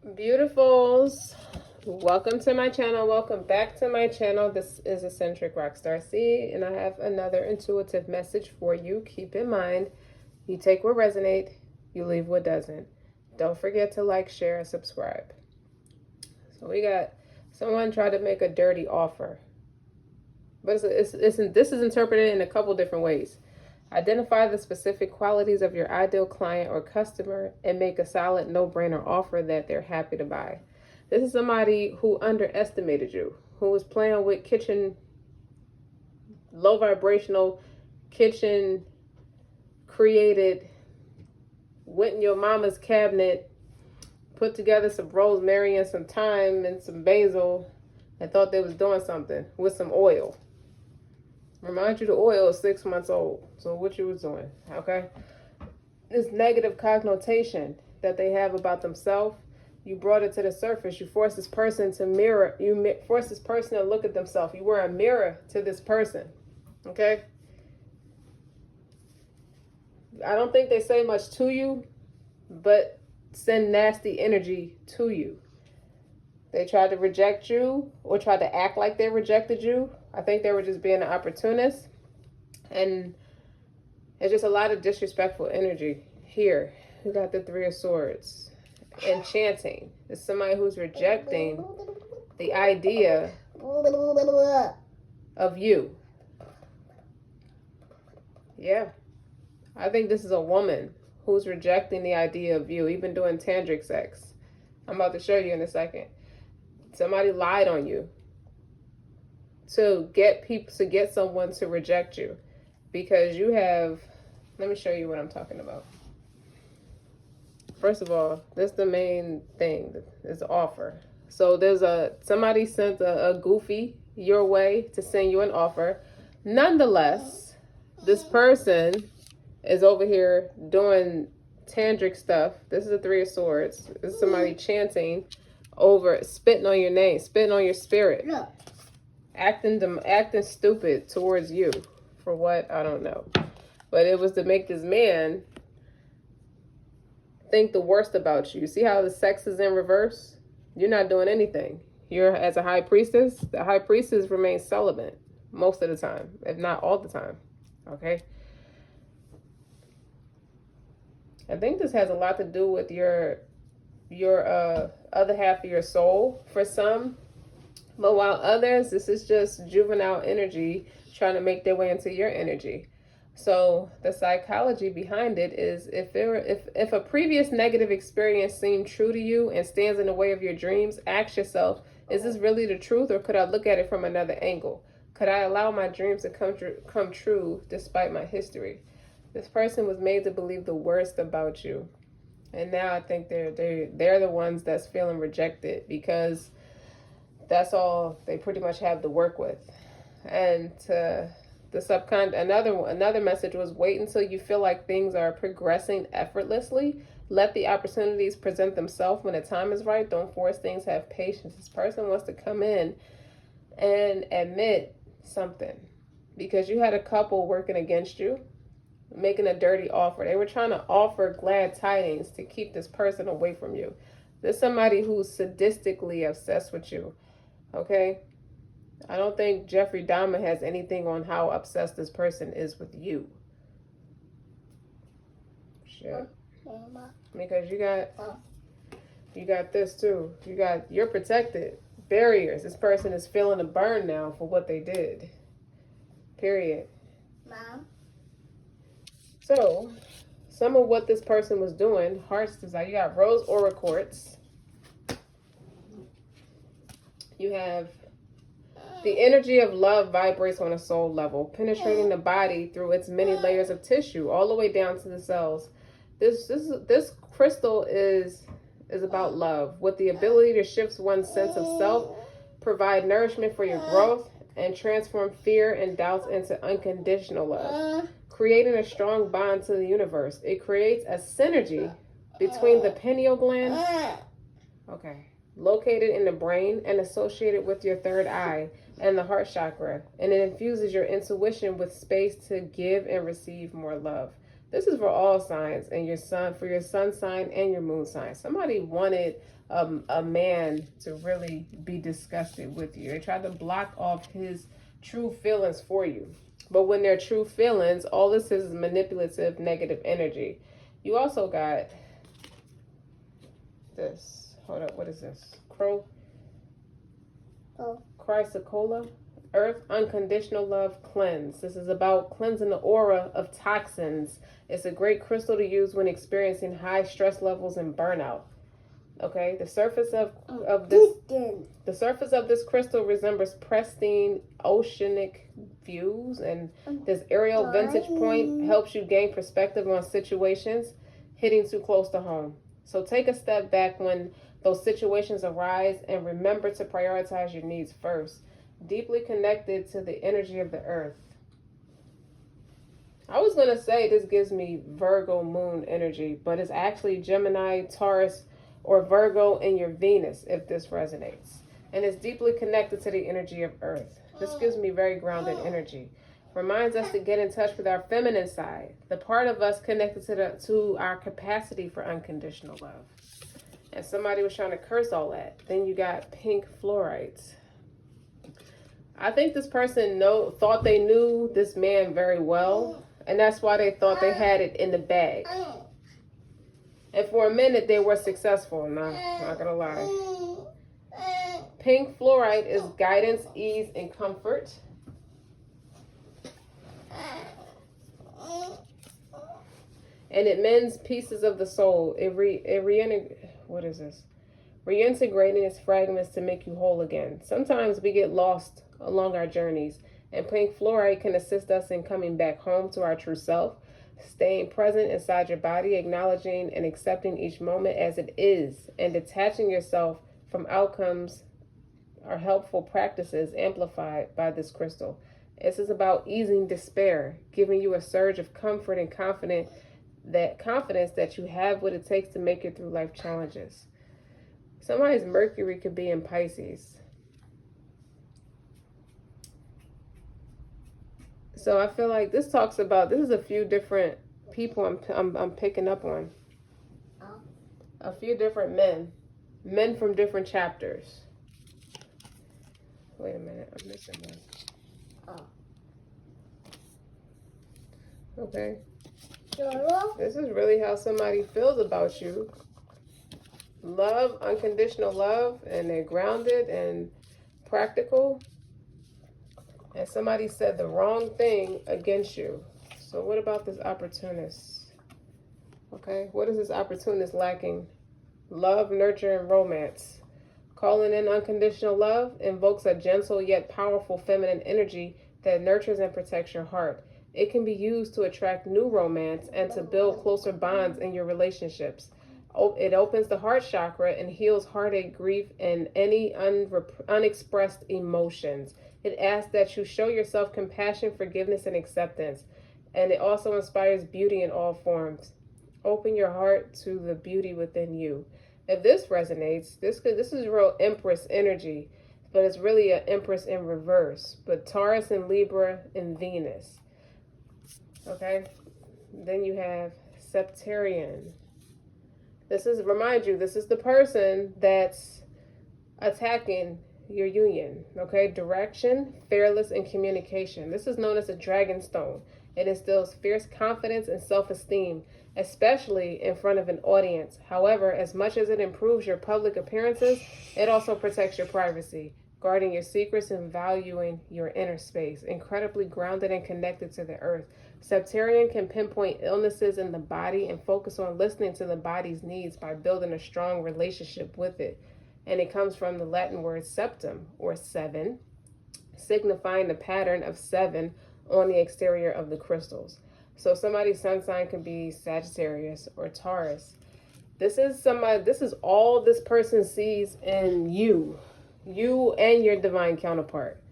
Beautifuls, welcome to my channel. Welcome back to my channel. This is Eccentric RockStar'Seed, and I have another intuitive message for you. Keep in mind, you take what resonates, you leave what doesn't. Don't forget to like, share, and subscribe. So we got someone tried to make a dirty offer, but this is interpreted in a couple different ways. Identify the specific qualities of your ideal client or customer and make a solid no-brainer offer that they're happy to buy. This is somebody who underestimated you, who was playing with low vibrational kitchen created, went in your mama's cabinet, put together some rosemary and some thyme and some basil and thought they was doing something with some oil. Remind you the oil is 6 months old. So what you was doing, okay? This negative connotation that they have about themselves, you brought it to the surface. You forced this person to mirror. You forced this person to look at themselves. You were a mirror to this person, okay? I don't think they say much to you, but send nasty energy to you. They tried to reject you or tried to act like they rejected you. I think they were just being an opportunist. And it's just a lot of disrespectful energy here. We got the Three of Swords. Enchanting. It's somebody who's rejecting the idea of you. Yeah. I think this is a woman who's rejecting the idea of you, even doing tantric sex. I'm about to show you in a second. Somebody lied on you to get someone to reject you because you have, let me show you what I'm talking about. First of all, this is the main thing, is the offer. So there's somebody sent a goofy your way to send you an offer. Nonetheless, this person is over here doing tantric stuff. This is the Three of Swords. This is somebody chanting over, spitting on your name, spitting on your spirit, acting stupid towards you. For what? I don't know. But it was to make this man think the worst about you. See how the sex is in reverse? You're not doing anything. You're, as a high priestess, the high priestess remains celibate most of the time, if not all the time. Okay? I think this has a lot to do with your other half of your soul for some. But while others, this is just juvenile energy trying to make their way into your energy. So the psychology behind it is if a previous negative experience seemed true to you and stands in the way of your dreams, ask yourself, is this really the truth, or could I look at it from another angle? Could I allow my dreams to come true despite my history? This person was made to believe the worst about you. And now I think they're the ones that's feeling rejected because that's all they pretty much have to work with. And another message was, wait until you feel like things are progressing effortlessly. Let the opportunities present themselves when the time is right. Don't force things. Have patience. This person wants to come in and admit something because you had a couple working against you, making a dirty offer. They were trying to offer glad tidings to keep this person away from you. There's somebody who's sadistically obsessed with you. Okay? I don't think Jeffrey Dahmer has anything on how obsessed this person is with you. Shit. Because you got this too. You're protected. Barriers. This person is feeling a burn now for what they did. Period. Mom. So, some of what this person was doing, heart's desire. You got rose aura quartz. You have the energy of love vibrates on a soul level, penetrating the body through its many layers of tissue, all the way down to the cells. This crystal is about love, with the ability to shift one's sense of self, provide nourishment for your growth, and transform fear and doubts into unconditional love, creating a strong bond to the universe. It creates a synergy between the pineal gland, located in the brain and associated with your third eye and the heart chakra, and it infuses your intuition with space to give and receive more love. This is for all signs, and for your sun sign and your moon sign. Somebody wanted a man to really be disgusted with you. They tried to block off his true feelings for you. But when they're true feelings, all this is manipulative, negative energy. You also got this. Hold up, what is this? Chrysocolla. Earth, unconditional love, cleanse. This is about cleansing the aura of toxins. It's a great crystal to use when experiencing high stress levels and burnout. Okay, the surface of this crystal resembles pristine oceanic views, and this aerial vantage point helps you gain perspective on situations hitting too close to home. So take a step back when those situations arise and remember to prioritize your needs first. Deeply connected to the energy of the earth. I was going to say this gives me Virgo moon energy, but it's actually Gemini, Taurus, or Virgo in your Venus if this resonates. And it's deeply connected to the energy of earth. This gives me very grounded energy. Reminds us to get in touch with our feminine side, the part of us connected to our capacity for unconditional love. And somebody was trying to curse all that. Then you got pink fluorites. I think this person thought they knew this man very well, and that's why they thought they had it in the bag. And for a minute, they were successful. Not gonna lie. Pink fluorite is guidance, ease, and comfort. And it mends pieces of the soul. Reintegrating its fragments to make you whole again. Sometimes we get lost along our journeys, and pink fluorite can assist us in coming back home to our true self, staying present inside your body, acknowledging and accepting each moment as it is, and detaching yourself from outcomes are helpful practices amplified by this crystal. This is about easing despair, giving you a surge of comfort and confidence that you have what it takes to make it through life challenges. Somebody's Mercury could be in Pisces. So I feel like this is a few different people I'm picking up on. A few different men from different chapters. Wait a minute, I'm missing one. Okay. This is really how somebody feels about you. Love, unconditional love, and they're grounded and practical. And somebody said the wrong thing against you. So what about this opportunist? Okay, what is this opportunist lacking? Love, nurture, and romance. Calling in unconditional love invokes a gentle yet powerful feminine energy that nurtures and protects your heart. It can be used to attract new romance and to build closer bonds in your relationships. It opens the heart chakra and heals heartache, grief, and any unexpressed emotions. It asks that you show yourself compassion, forgiveness, and acceptance. And it also inspires beauty in all forms. Open your heart to the beauty within you. If this resonates, this is real Empress energy, but it's really an Empress in reverse. But Taurus and Libra and Venus. Okay? Then you have Septarian. This is the person that's attacking your union. Okay? Direction, fearless, and communication. This is known as a dragon stone. It instills fierce confidence and self-esteem, especially in front of an audience. However, as much as it improves your public appearances, it also protects your privacy, guarding your secrets and valuing your inner space. Incredibly grounded and connected to the earth. Septarian can pinpoint illnesses in the body and focus on listening to the body's needs by building a strong relationship with it. And it comes from the Latin word septum, or seven, signifying the pattern of seven on the exterior of the crystals. So somebody's sun sign could be Sagittarius or Taurus. This is all this person sees in you and your divine counterpart.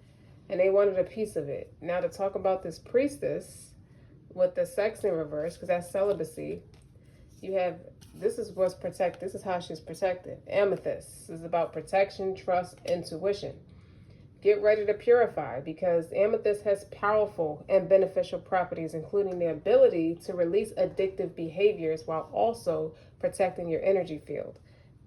And they wanted a piece of it. Now to talk about this priestess with the sex in reverse, because that's celibacy, you have, this is how she's protected. Amethyst. This is about protection, trust, intuition. get ready to purify, because amethyst has powerful and beneficial properties, including the ability to release addictive behaviors while also protecting your energy field.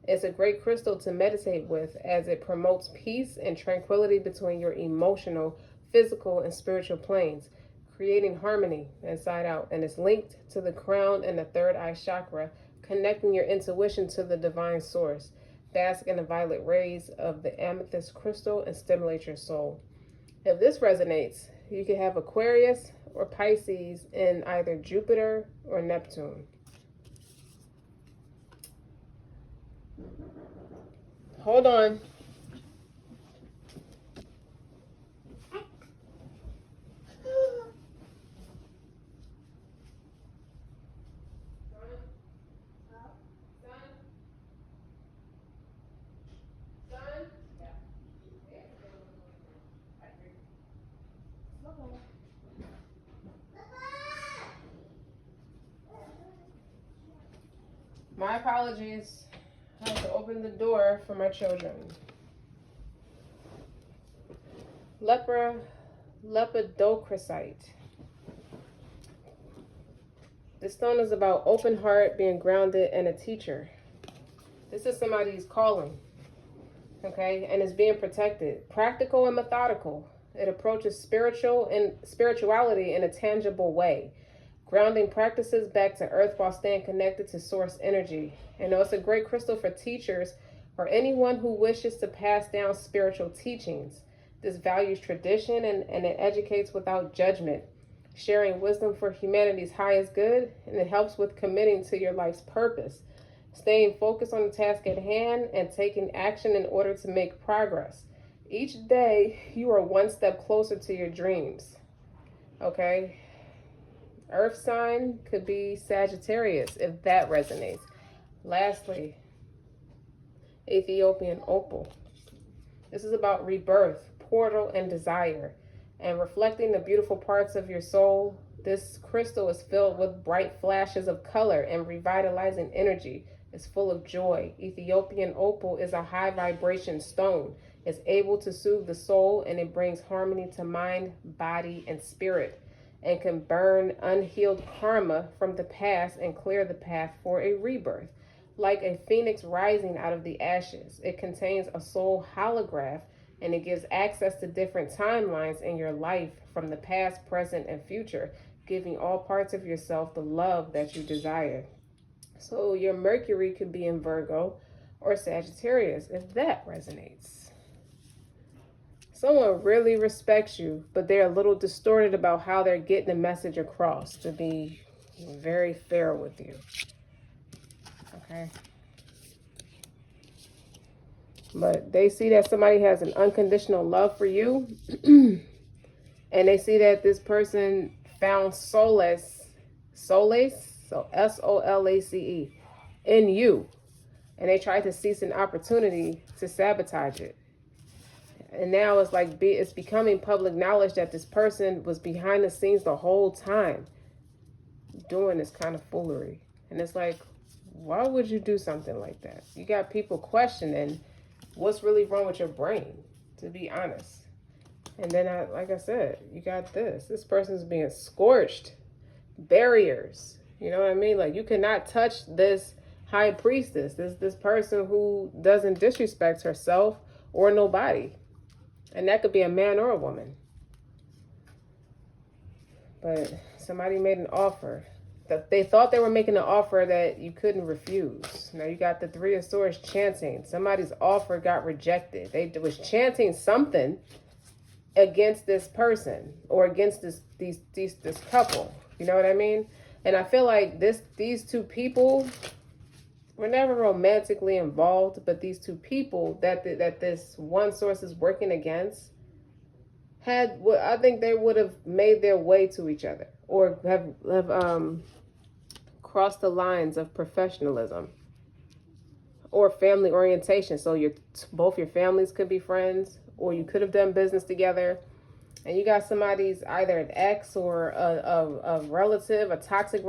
It's a great crystal to meditate with, as it promotes peace and tranquility between your emotional, physical, and spiritual planes, creating harmony inside out. And it's linked to the crown and the third eye chakra, connecting your intuition to the divine source. Bask in the violet rays of the amethyst crystal and stimulate your soul. If this resonates, you can have Aquarius or Pisces in either Jupiter or Neptune. Hold on. My apologies. I have to open the door for my children. Lepidocrasite. This stone is about open heart, being grounded, and a teacher. This is somebody's calling, okay? And is being protected. Practical and methodical. It approaches spirituality in a tangible way. Grounding practices back to earth while staying connected to source energy. You know, it's a great crystal for teachers or anyone who wishes to pass down spiritual teachings. This values tradition and it educates without judgment, sharing wisdom for humanity's highest good, and it helps with committing to your life's purpose, staying focused on the task at hand, and taking action in order to make progress. Each day, you are one step closer to your dreams, okay? Earth sign could be Sagittarius, if that resonates. Lastly, Ethiopian opal. This is about rebirth, portal, and desire, and reflecting the beautiful parts of your soul. This crystal is filled with bright flashes of color and revitalizing energy. It's full of joy. Ethiopian opal is a high vibration stone. It's able to soothe the soul, and it brings harmony to mind, body, and spirit, and can burn unhealed karma from the past and clear the path for a rebirth. Like a phoenix rising out of the ashes, it contains a soul holograph, and it gives access to different timelines in your life from the past, present, and future, giving all parts of yourself the love that you desire. So your Mercury could be in Virgo or Sagittarius, if that resonates. Someone really respects you, but they're a little distorted about how they're getting the message across, to be very fair with you. Okay? But they see that somebody has an unconditional love for you, and they see that this person found solace, so S-O-L-A-C-E, in you, and they tried to seize an opportunity to sabotage it. And now it's like it's becoming public knowledge that this person was behind the scenes the whole time doing this kind of foolery. And it's like, why would you do something like that? You got people questioning what's really wrong with your brain, to be honest. And then, like I said, you got this. This person's being scorched. Barriers. You know what I mean? Like, you cannot touch this high priestess. This person who doesn't disrespect herself or nobody. And that could be a man or a woman. But somebody made an offer. They thought they were making an offer that you couldn't refuse. Now you got the Three of Swords chanting. Somebody's offer got rejected. They was chanting something against this person or against this couple. You know what I mean? And I feel like these two people were never romantically involved, but these two people that this one source is working against I think they would have made their way to each other, or have crossed the lines of professionalism or family orientation. So both your families could be friends, or you could have done business together. And you got somebody's either an ex or a relative, a toxic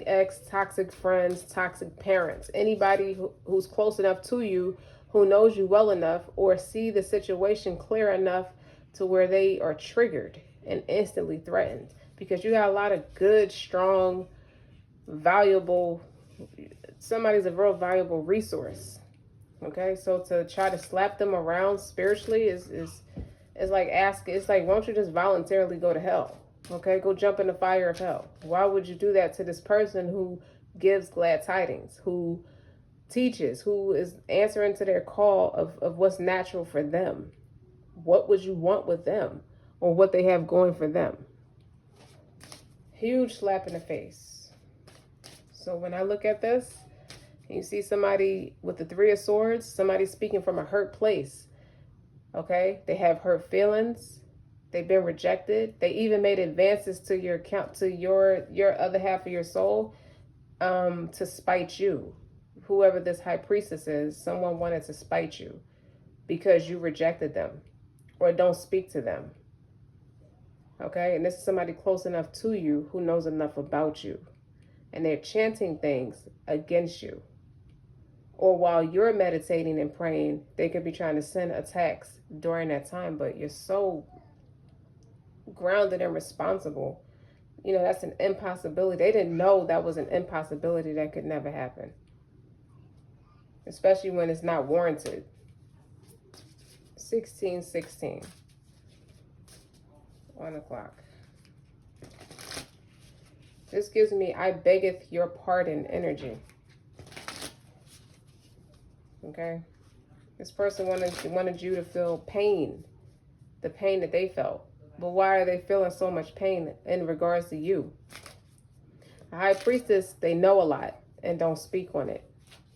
ex, toxic friends, toxic parents. Anybody who's close enough to you, who knows you well enough, or see the situation clear enough to where they are triggered and instantly threatened. Because you got a lot of good, strong, valuable, somebody's a real valuable resource. Okay, so to try to slap them around spiritually is like asking, it's like, why don't you just voluntarily go to hell? Okay, go jump in the fire of hell. Why would you do that to this person who gives glad tidings, who teaches, who is answering to their call of what's natural for them? What would you want with them, or what they have going for them? Huge slap in the face. So when I look at this, you see somebody with the Three of Swords, somebody speaking from a hurt place. Okay, they have hurt feelings. They've been rejected. They even made advances to your account, to your other half of your soul, to spite you. Whoever this high priestess is, someone wanted to spite you because you rejected them or don't speak to them. Okay, and this is somebody close enough to you who knows enough about you, and they're chanting things against you. Or while you're meditating and praying, they could be trying to send attacks during that time, but you're so grounded and responsible. You know, that's an impossibility. They didn't know that was an impossibility that could never happen. Especially when it's not warranted. 1616. 1 o'clock. This gives me, I beggeth your pardon energy. Okay, this person wanted you to feel pain, the pain that they felt. But why are they feeling so much pain in regards to you? A high priestess, they know a lot and don't speak on it.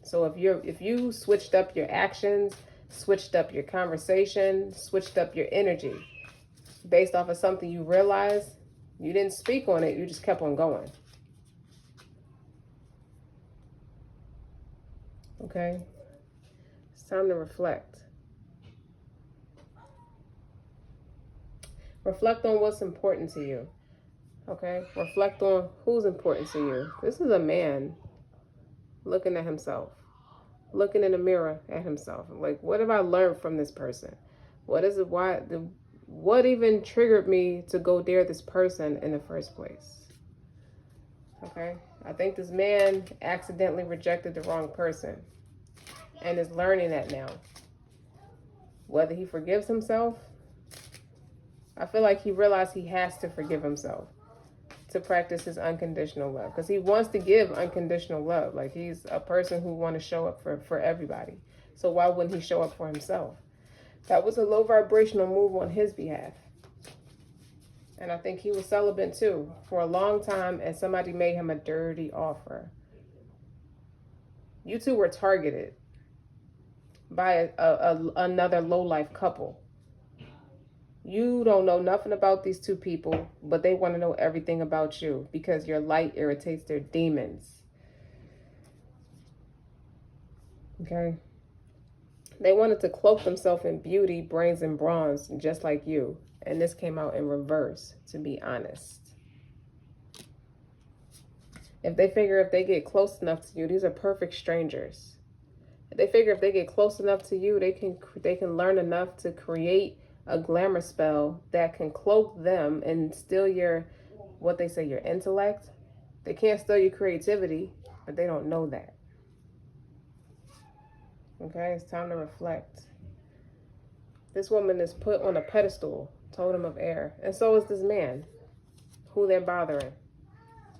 So if you switched up your actions, switched up your conversation, switched up your energy based off of something you realized, you didn't speak on it, you just kept on going. Okay. Time to reflect. Reflect on what's important to you. Okay? Reflect on who's important to you. This is a man looking at himself, looking in the mirror at himself. Like, what have I learned from this person? What is it? What even triggered me to go dare this person in the first place? Okay? I think this man accidentally rejected the wrong person and is learning that now. Whether he forgives himself, I feel like he realized he has to forgive himself to practice his unconditional love, because he wants to give unconditional love. Like, he's a person who wants to show up for everybody. So why wouldn't he show up for himself? That was a low vibrational move on his behalf. And I think he was celibate too for a long time, and somebody made him a dirty offer. You two were targeted by another low-life couple. You don't know nothing about these two people, but they want to know everything about you because your light irritates their demons. Okay? They wanted to cloak themselves in beauty, brains, and bronze, just like you. And this came out in reverse, to be honest. If they figure if they get close enough to you, these are perfect strangers. They figure if they get close enough to you, they can learn enough to create a glamour spell that can cloak them and steal your, what they say, your intellect. They can't steal your creativity, but they don't know that. Okay, it's time to reflect. This woman is put on a pedestal, totem of air, and so is this man who they're bothering.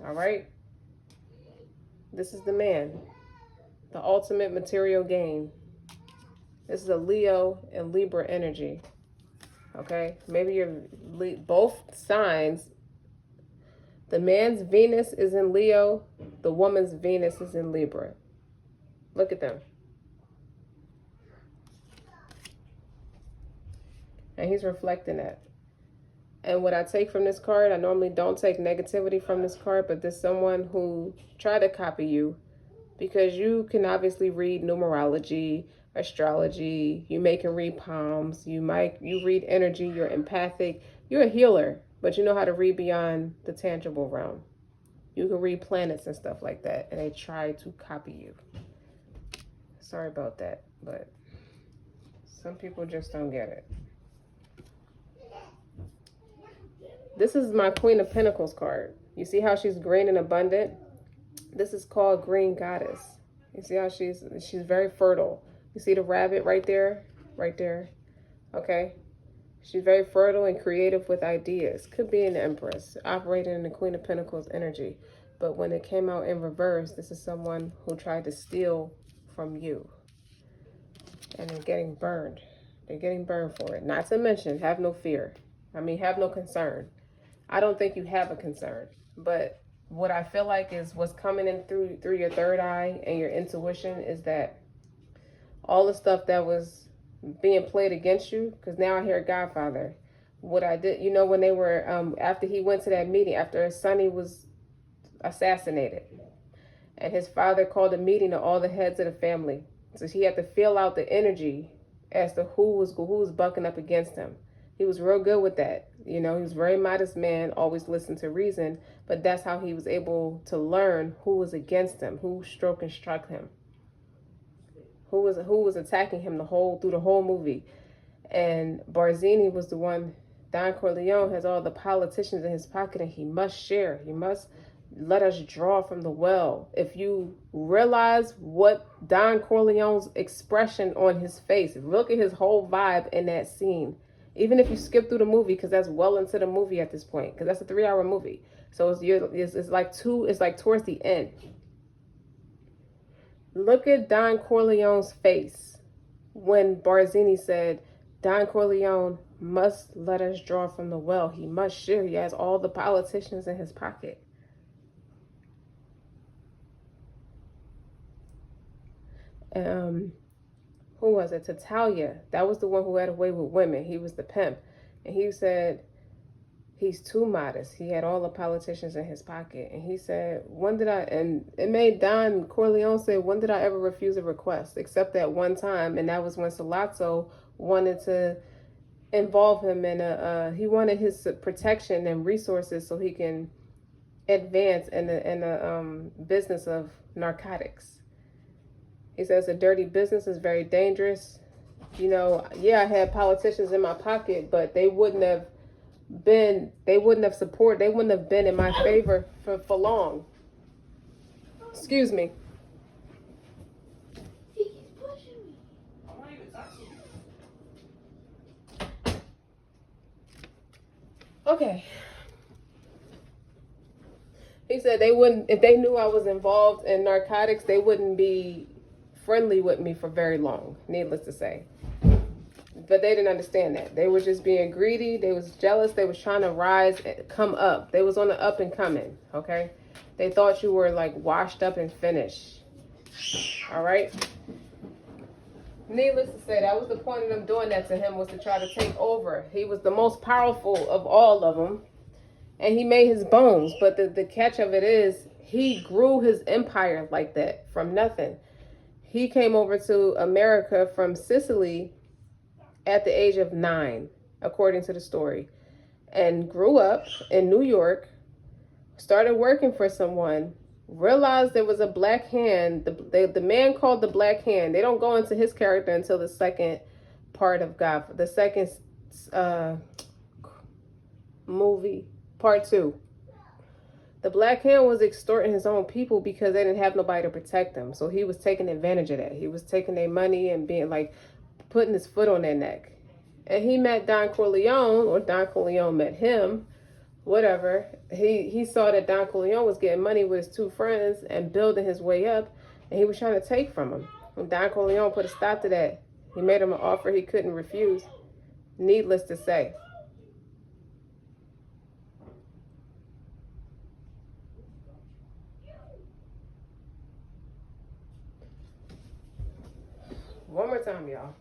All right? This is the man. The ultimate material gain. This is a Leo and Libra energy. Okay? Maybe you're both signs. The man's Venus is in Leo. The woman's Venus is in Libra. Look at them. And he's reflecting that. And what I take from this card, I normally don't take negativity from this card, but there's someone who tried to copy you, because you can obviously read numerology, astrology, you may can read palms, you read energy, you're empathic, you're a healer, but you know how to read beyond the tangible realm. You can read planets and stuff like that, and they try to copy you. Sorry about that, but some people just don't get it. This is my Queen of Pentacles card. You see how she's green and abundant? This is called Green Goddess. You see how she's very fertile. You see the rabbit right there? Right there. Okay? She's very fertile and creative with ideas. Could be an Empress, operating in the Queen of Pentacles energy. But when it came out in reverse, this is someone who tried to steal from you. And they're getting burned. They're getting burned for it. Not to mention, have no fear. I mean, have no concern. I don't think you have a concern. But what I feel like is what's coming in through your third eye and your intuition is that all the stuff that was being played against you, because now I hear Godfather. What I did, you know, when they were, after he went to that meeting, after Sonny was assassinated, and his father called a meeting of all the heads of the family. So he had to feel out the energy as to who was bucking up against him. He was real good with that. You know, he was a very modest man, always listened to reason, but that's how he was able to learn who was against him, who stroked and struck him, who was attacking him through the whole movie. And Barzini was the one. Don Corleone has all the politicians in his pocket, and he must share. He must let us draw from the well. If you realize what Don Corleone's expression on his face, look at his whole vibe in that scene. Even if you skip through the movie, because that's well into the movie at this point, because that's a 3-hour movie. So it's like towards the end. Look at Don Corleone's face when Barzini said, Don Corleone must let us draw from the well. He must share. He has all the politicians in his pocket. Who was it? Tatalia. That was the one who had a way with women. He was the pimp. And he said, he's too modest. He had all the politicians in his pocket. And he said, and it made Don Corleone say, when did I ever refuse a request? Except that one time. And that was when Sollozzo wanted to involve him in he wanted his protection and resources so he can advance in the business of narcotics. He says a dirty business is very dangerous. You know, yeah, I had politicians in my pocket, but they wouldn't have been in my favor for long. Excuse me. He keeps pushing me. I'm not even touching you. Okay. He said they wouldn't, if they knew I was involved in narcotics, they wouldn't be friendly with me for very long, needless to say. But they didn't understand that. They were just being greedy. They was jealous. They was trying to rise and come up. They was on the up and coming, okay? They thought you were like washed up and finished. All right? Needless to say, that was the point of them doing that to him, was to try to take over. He was the most powerful of all of them. And he made his bones. But the catch of it is, he grew his empire like that from nothing. He came over to America from Sicily at the age of 9, according to the story, and grew up in New York, started working for someone, realized there was a black hand. The man called the Black Hand. They don't go into his character until the second part of God, the second movie, part 2. The Black Hand was extorting his own people because they didn't have nobody to protect them. So he was taking advantage of that. He was taking their money and being like, putting his foot on their neck. And he met Don Corleone, or Don Corleone met him, whatever. He saw that Don Corleone was getting money with his 2 friends and building his way up, and he was trying to take from him. And Don Corleone put a stop to that. He made him an offer he couldn't refuse. Needless to say. One more time, y'all.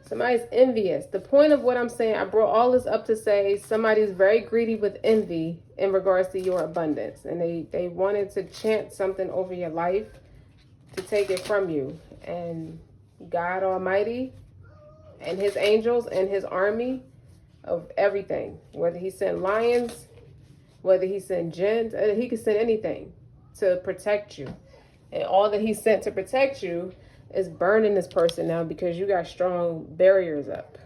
Somebody's envious. The point of what I'm saying, I brought all this up to say somebody's very greedy with envy in regards to your abundance. And they wanted to chant something over your life to take it from you. And God Almighty and his angels and his army of everything, whether he sent lions, whether he sent jinns, he could send anything to protect you. And all that he sent to protect you is burning this person now because you got strong barriers up.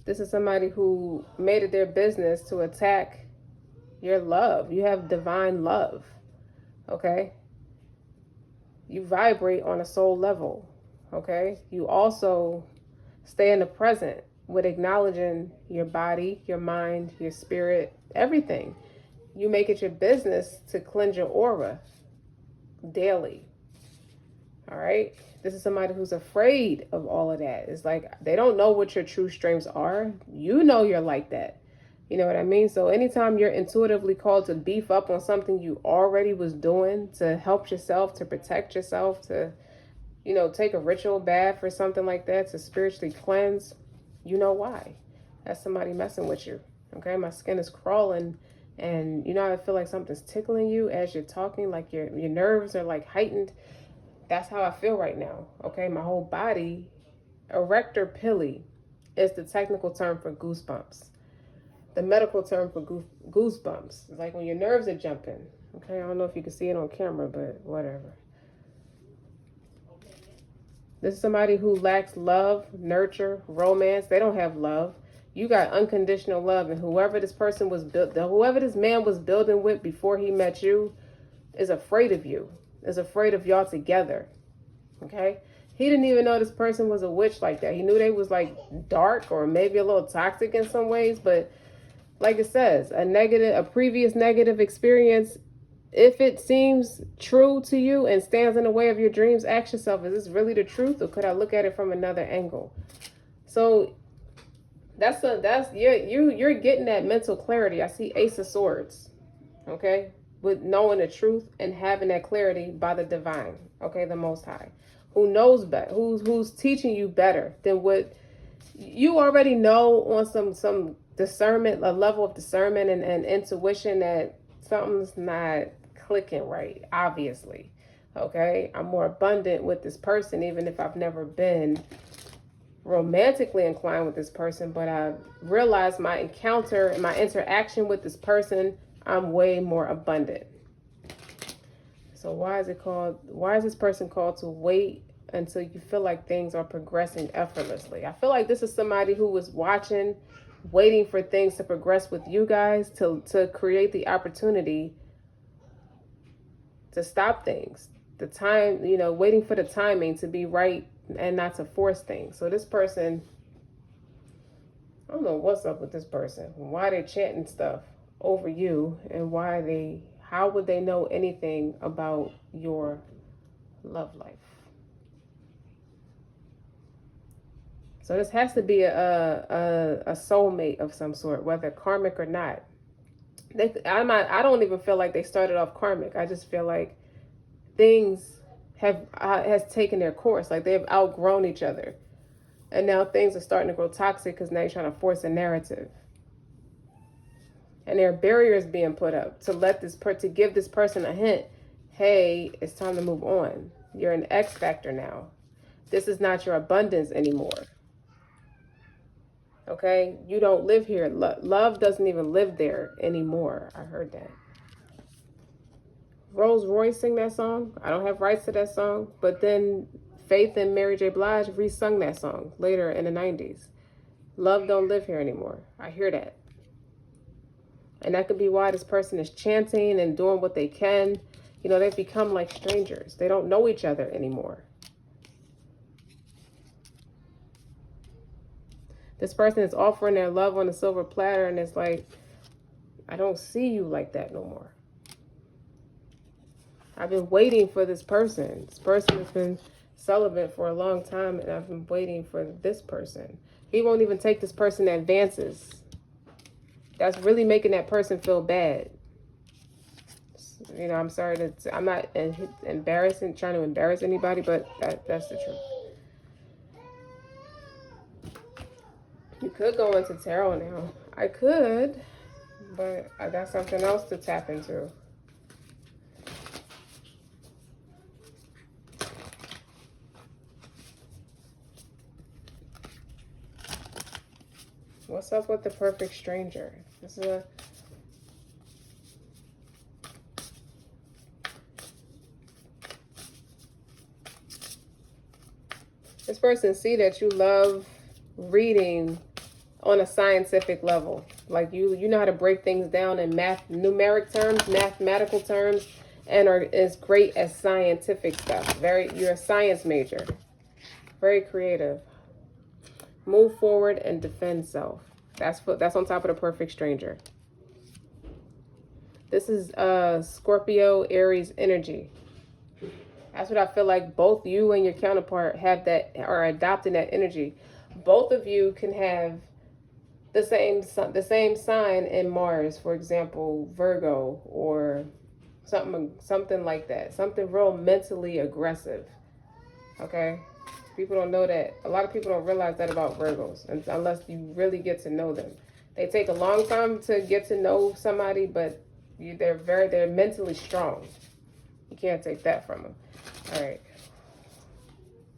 This is somebody who made it their business to attack your love. You have divine love, okay? You vibrate on a soul level, okay? You also stay in the present with acknowledging your body, your mind, your spirit, everything. You make it your business to cleanse your aura daily. All right. This is somebody who's afraid of all of that. It's like they don't know what your true strengths are. You know you're like that. You know what I mean? So anytime you're intuitively called to beef up on something you already was doing to help yourself, to protect yourself, to, you know, take a ritual bath or something like that, to spiritually cleanse, you know why. That's somebody messing with you. Okay. My skin is crawling. And you know, I feel like something's tickling you as you're talking, like your nerves are like heightened. That's how I feel right now. Okay, my whole body, erector pili is the technical term for goosebumps. The medical term for goosebumps is like when your nerves are jumping. Okay, I don't know if you can see it on camera, but whatever. This is somebody who lacks love, nurture, romance. They don't have love. You got unconditional love, and whoever this person was whoever this man was building with before he met you is afraid of you, is afraid of y'all together. Okay? He didn't even know this person was a witch like that. He knew they was like dark or maybe a little toxic in some ways, but like it says, a previous negative experience, if it seems true to you and stands in the way of your dreams, ask yourself, is this really the truth, or could I look at it from another angle? So you're getting that mental clarity. I see Ace of Swords, okay, with knowing the truth and having that clarity by the divine, okay, the Most High, who knows better, who's teaching you better than what you already know on some discernment, a level of discernment and intuition that something's not clicking right, obviously, okay. I'm more abundant with this person, even if I've never been romantically inclined with this person, but I realized my encounter and my interaction with this person, I'm way more abundant. So why is this person called to wait until you feel like things are progressing effortlessly? I feel like this is somebody who was watching, waiting for things to progress with you guys to create the opportunity to stop things. The time, you know, waiting for the timing to be right and not to force things. So this person, I don't know what's up with this person, why they're chanting stuff over you, and how would they know anything about your love life? So this has to be a soulmate of some sort, whether karmic or not. I don't even feel like they started off karmic. I just feel like things has taken their course, like they've outgrown each other, and now things are starting to grow toxic because now you're trying to force a narrative, and there are barriers being put up to give this person a hint. Hey, it's time to move on. You're an X factor now. This is not your abundance anymore. Okay, you don't live here. Love doesn't even live there anymore. I heard that. Rose Royce sing that song. I don't have rights to that song, but then Faith and Mary J. Blige re-sung that song later in the 90s. Love don't live here anymore. I hear that. And that could be why this person is chanting and doing what they can. You know, they've become like strangers. They don't know each other anymore. This person is offering their love on a silver platter, and it's like, I don't see you like that no more. I've been waiting for this person. This person has been celibate for a long time, and I've been waiting for this person. He won't even take this person advances. That's really making that person feel bad. You know, I'm sorry to, I'm not trying to embarrass anybody, but that's the truth. You could go into tarot now. I could, but I got something else to tap into. What's up with the perfect stranger? This is a this person see that you love reading on a scientific level. Like you know how to break things down in numeric terms, mathematical terms, and is great at scientific stuff. You're a science major. Very creative. Move forward and defend self. That's on top of the perfect stranger. This is Scorpio, Aries energy. That's what I feel like both you and your counterpart have that, are adopting that energy. Both of you can have the same sign in Mars, for example, Virgo, or something like that. Something real mentally aggressive. Okay? People don't know that. A lot of people don't realize that about Virgos unless you really get to know them. They take a long time to get to know somebody, but they're mentally strong. You can't take that from them. All right.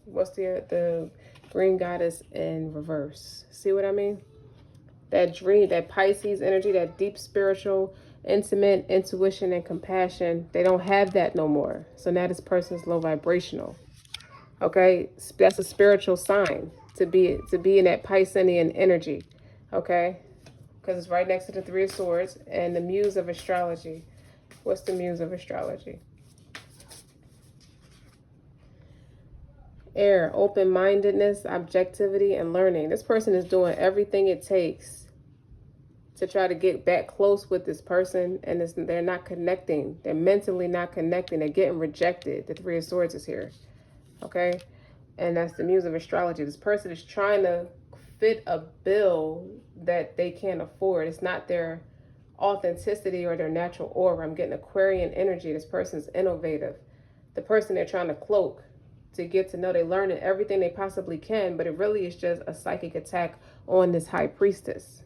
What's the green goddess in reverse? See what I mean? That dream, that Pisces energy, that deep spiritual, intimate intuition and compassion, they don't have that no more. So now this person's low vibrational. Okay, that's a spiritual sign to be in that Piscean energy. Okay, because it's right next to the Three of Swords and the Muse of Astrology. What's the Muse of Astrology? Air, open-mindedness, objectivity, and learning. This person is doing everything it takes to try to get back close with this person, and they're not connecting. They're mentally not connecting. They're getting rejected. The Three of Swords is here. Okay? And that's the Muse of Astrology. This person is trying to fit a bill that they can't afford. It's not their authenticity or their natural aura. I'm getting Aquarian energy. This person's innovative. The person they're trying to cloak to get to know, they're learning everything they possibly can, but it really is just a psychic attack on this high priestess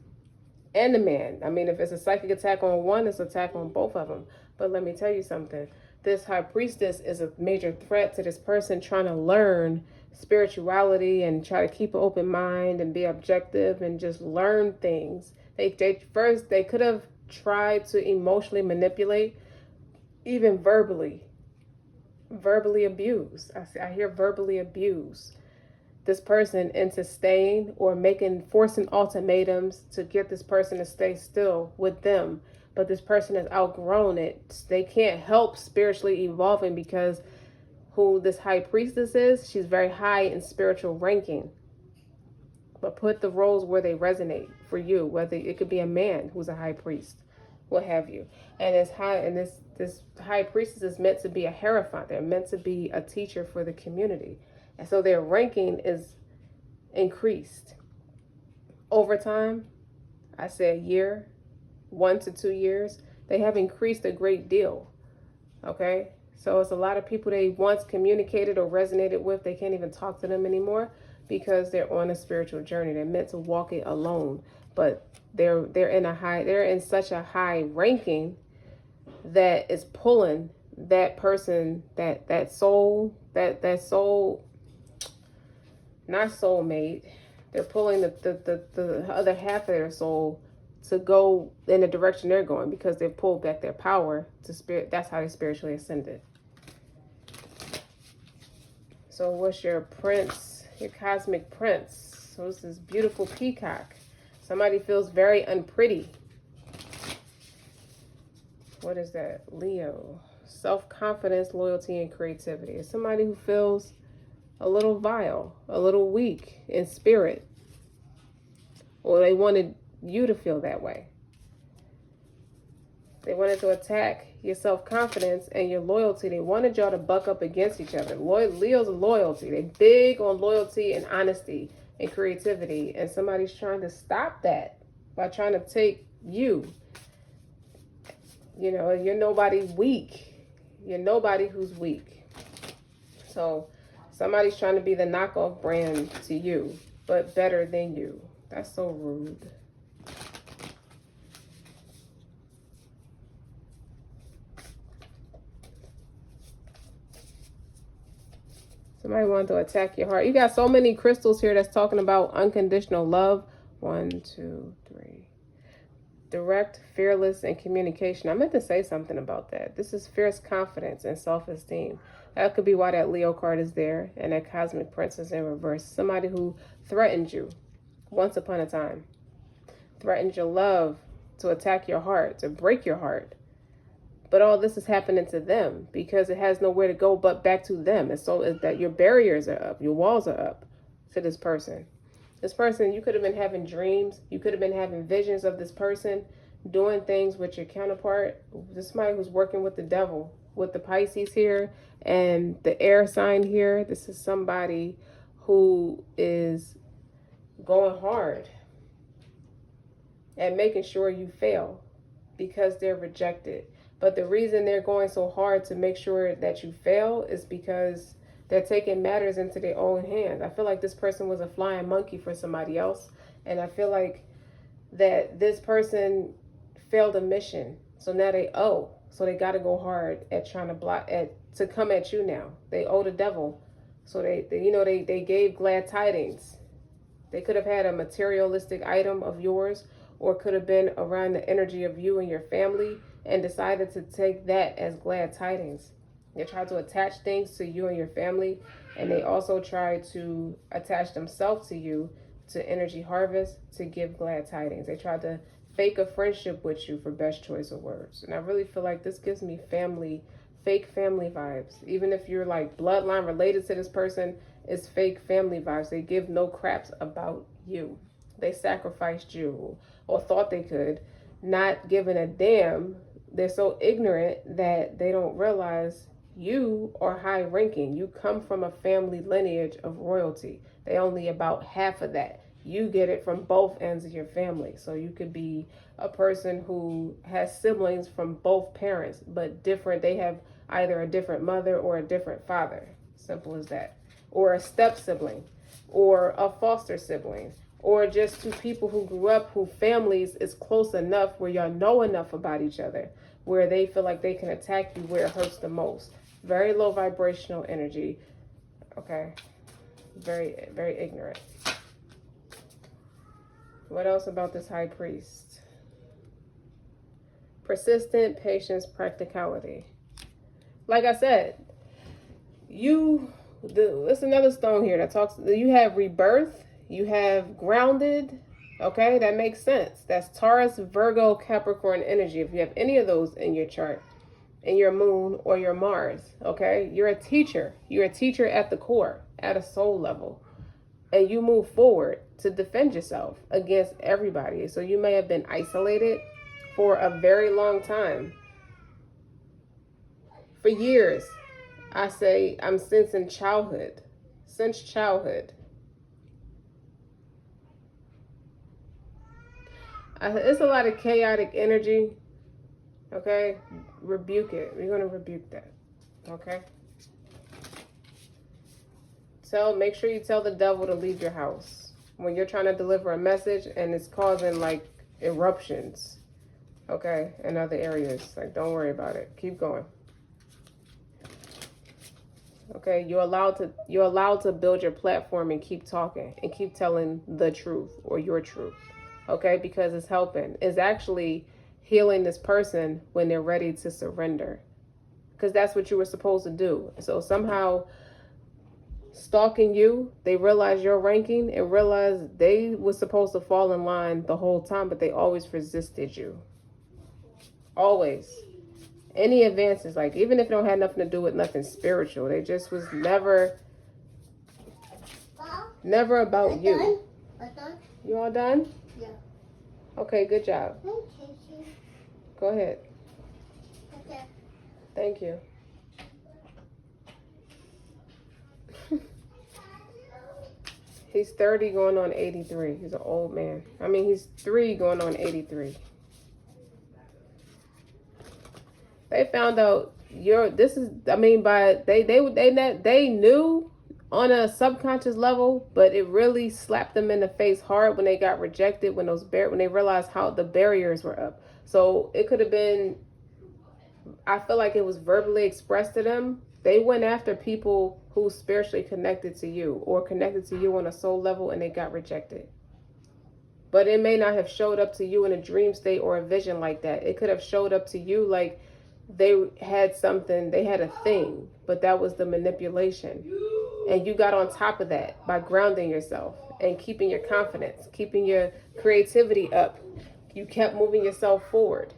and the man. I mean, if it's a psychic attack on one, it's an attack on both of them. But let me tell you something. This high priestess is a major threat to this person trying to learn spirituality and try to keep an open mind and be objective and just learn things. They could have tried to emotionally manipulate, even verbally abuse. I hear verbally abuse this person into staying or forcing ultimatums to get this person to stay still with them. But this person has outgrown it. They can't help spiritually evolving because who this high priestess is, she's very high in spiritual ranking. But put the roles where they resonate for you, whether it could be a man who's a high priest, what have you. And this high priestess is meant to be a hierophant. They're meant to be a teacher for the community. And so their ranking is increased over time. I say a year, 1 to 2 years, they have increased a great deal. Okay, so it's a lot of people they once communicated or resonated with. They can't even talk to them anymore because they're on a spiritual journey. They're meant to walk it alone, but they're in such a high ranking that is pulling that person, that soul, not soulmate. They're pulling the other half of their soul to go in the direction they're going because they've pulled back their power to spirit. That's how they spiritually ascended. So what's your prince, your cosmic prince? So this is beautiful peacock. Somebody feels very unpretty. What is that? Leo. Self-confidence, loyalty, and creativity. It's somebody who feels a little vile, a little weak in spirit. Or they wanted you to feel that way. They wanted to attack your self-confidence and your loyalty. They wanted y'all to buck up against each other. Leo's loyalty. They're big on loyalty and honesty and creativity. And somebody's trying to stop that by trying to take you. You know, you're nobody weak. You're nobody who's weak. So somebody's trying to be the knockoff brand to you, but better than you. That's so rude. Somebody wanted to attack your heart. You got so many crystals here that's talking about unconditional love. 1, 2, 3. Direct, fearless, and communication. I meant to say something about that. This is fierce confidence and self-esteem. That could be why that Leo card is there and that Cosmic Princess in reverse. Somebody who threatened you once upon a time. Threatened your love, to attack your heart, to break your heart. But all this is happening to them because it has nowhere to go but back to them. And so is that your barriers are up, your walls are up to this person. This person, you could have been having dreams. You could have been having visions of this person doing things with your counterpart. This is somebody who's working with the devil, with the Pisces here and the air sign here. This is somebody who is going hard at making sure you fail because they're rejected. But the reason they're going so hard to make sure that you fail is because they're taking matters into their own hands. I feel like this person was a flying monkey for somebody else. And I feel like that this person failed a mission. So now they owe. So they got to go hard at trying to come at you now. They owe the devil. So they gave glad tidings. They could have had a materialistic item of yours, or could have been around the energy of you and your family and decided to take that as glad tidings. They tried to attach things to you and your family, and they also tried to attach themselves to you, to energy harvest, to give glad tidings. They tried to fake a friendship with you, for best choice of words. And I really feel like this gives me fake family vibes. Even if you're like bloodline related to this person, it's fake family vibes. They give no craps about you. They sacrificed you, or thought they could, not giving a damn. They're so ignorant that they don't realize you are high ranking. You come from a family lineage of royalty. They only about half of that. You get it from both ends of your family. So you could be a person who has siblings from both parents, but different. They have either a different mother or a different father. Simple as that. Or a step sibling, or a foster sibling, or just two people who grew up, who families is close enough where y'all know enough about each other, where they feel like they can attack you where it hurts the most. Very low vibrational energy. Okay. Very, very ignorant. What else about this high priest? Persistent, patience, practicality. Like I said, it's another stone here that talks, you have rebirth, you have grounded. Okay, that makes sense. That's Taurus, Virgo, Capricorn energy. If you have any of those in your chart, in your moon or your Mars, okay, you're a teacher. You're a teacher at the core, at a soul level. And you move forward to defend yourself against everybody. So you may have been isolated for a very long time. For years, I say I'm sensing childhood. Since childhood. It's a lot of chaotic energy. Okay? Rebuke it. We're going to rebuke that. Okay? Make sure you tell the devil to leave your house when you're trying to deliver a message and it's causing like eruptions. Okay? In other areas. Like, don't worry about it. Keep going. Okay? You're allowed to build your platform and keep talking and keep telling the truth or your truth. Okay, because it's helping. It's actually healing this person when they're ready to surrender. Because that's what you were supposed to do. So somehow stalking you, they realize your ranking and realize they were supposed to fall in line the whole time, but they always resisted you. Always. Any advances, like even if it don't have nothing to do with nothing spiritual, they just was never about you. You all done? Yeah. Okay, good job. Okay. Go ahead. Okay. Thank you. He's 30 going on 83. He's an old man. I mean, he's 3 going on 83. found out they knew on a subconscious level, but it really slapped them in the face hard when they got rejected, when they realized how the barriers were up. So it could have been, I feel like it was verbally expressed to them. They went after people who spiritually connected to you or connected to you on a soul level, and they got rejected. But it may not have showed up to you in a dream state or a vision like that. It could have showed up to you like they had a thing, but that was the manipulation. And you got on top of that by grounding yourself and keeping your confidence, keeping your creativity up. You kept moving yourself forward.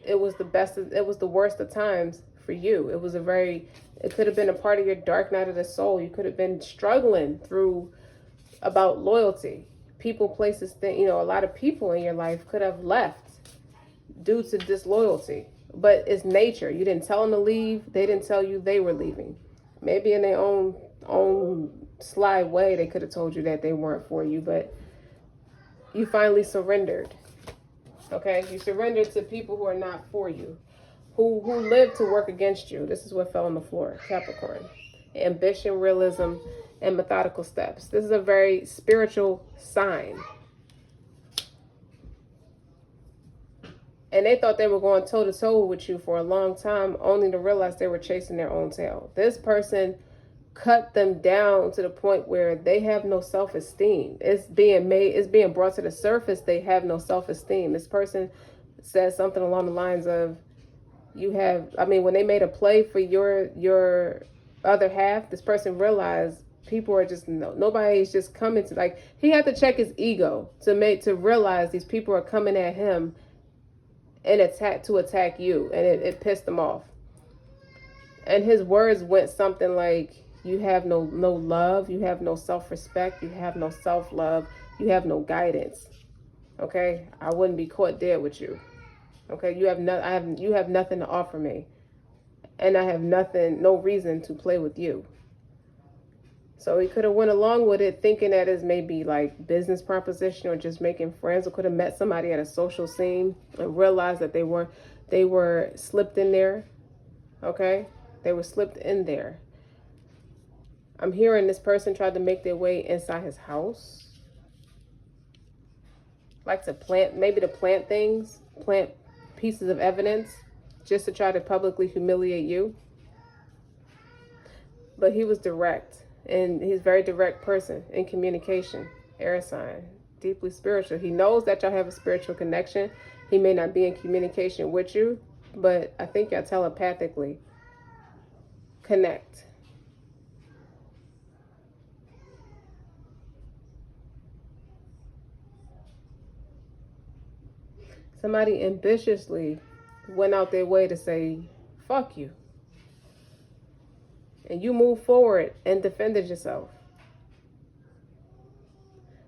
It was the worst of times for you. It could have been a part of your dark night of the soul. You could have been struggling through about loyalty. People, places, a lot of people in your life could have left due to disloyalty. But it's nature. You didn't tell them to leave. They didn't tell you they were leaving. Maybe in their own sly way, they could have told you that they weren't for you, but you finally surrendered. Okay? You surrendered to people who are not for you, who live to work against you. This is what fell on the floor, Capricorn. Ambition, realism, and methodical steps. This is a very spiritual sign. And they thought they were going toe-to-toe with you for a long time, only to realize they were chasing their own tail. This person cut them down to the point where they have no self-esteem. It's being brought to the surface. They have no self-esteem. This person says something along the lines of, when they made a play for your other half, this person realized people are just, nobody's just coming to, like, he had to check his ego to realize these people are coming at him and attack you, and it pissed him off. And his words went something like, you have no love, you have no self-respect, you have no self-love, you have no guidance. Okay? I wouldn't be caught dead with you. Okay? You have nothing to offer me. And I have no reason to play with you. So he could have went along with it thinking that it's maybe like business proposition or just making friends, or could have met somebody at a social scene and realized that they were slipped in there. Okay? They were slipped in there. I'm hearing this person tried to make their way inside his house. Like to plant pieces of evidence just to try to publicly humiliate you. But he was direct. And he's a very direct person in communication. Air sign. Deeply spiritual. He knows that y'all have a spiritual connection. He may not be in communication with you, but I think y'all telepathically connect. Somebody ambitiously went out their way to say, fuck you. And you moved forward and defended yourself.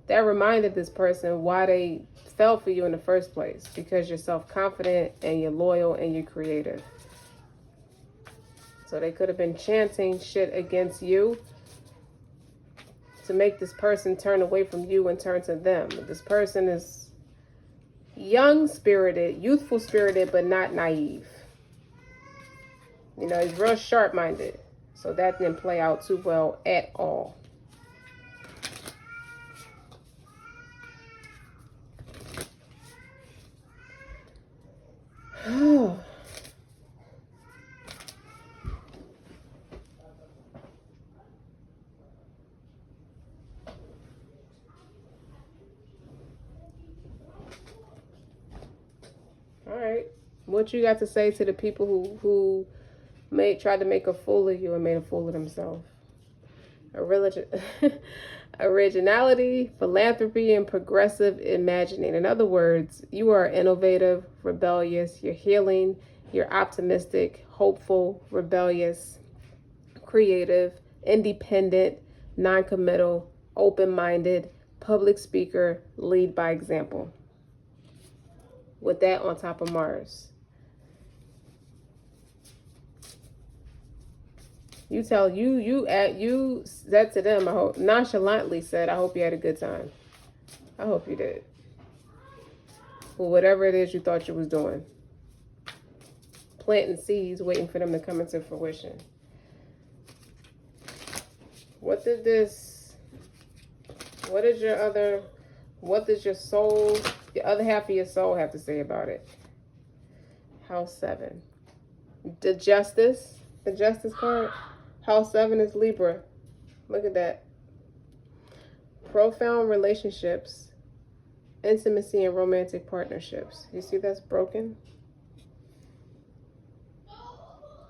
That reminded this person why they fell for you in the first place. Because you're self-confident and you're loyal and you're creative. So they could have been chanting shit against you to make this person turn away from you and turn to them. This person is young-spirited, youthful-spirited, but not naive. He's real sharp-minded. So that didn't play out too well at all. All right. What you got to say to the people who tried to make a fool of you and made a fool of themselves? Originality, philanthropy, and progressive imagining. In other words, you are innovative, rebellious, you're healing, you're optimistic, hopeful, rebellious, creative, independent, non-committal, open-minded, public speaker, lead by example. With that on top of Mars. You said to them, I hope, nonchalantly said, I hope you had a good time. I hope you did. Well, whatever it is you thought you was doing. planting seeds, waiting for them to come into fruition. What does your soul, the other half of your soul have to say about it? House 7. The Justice card. House 7 is Libra. Look at that. Profound relationships, intimacy, and romantic partnerships. You see that's broken?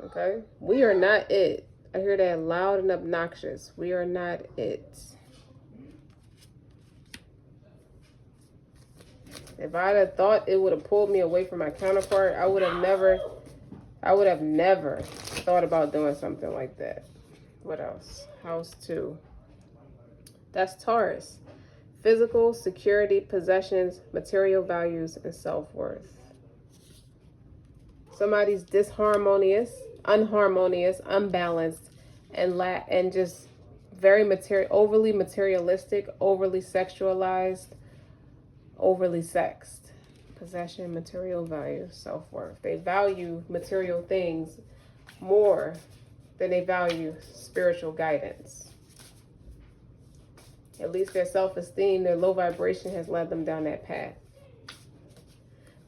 Okay. We are not it. I hear that loud and obnoxious. We are not it. If I'd have thought it would have pulled me away from my counterpart, I would have never thought about doing something like that. What else? House 2. That's Taurus. Physical, security, possessions, material values, and self-worth. Somebody's unharmonious, unbalanced, and just very overly materialistic, overly sexualized, overly sexed. Possession, material value, self-worth. They value material things more than they value spiritual guidance. At least their self-esteem, their low vibration has led them down that path.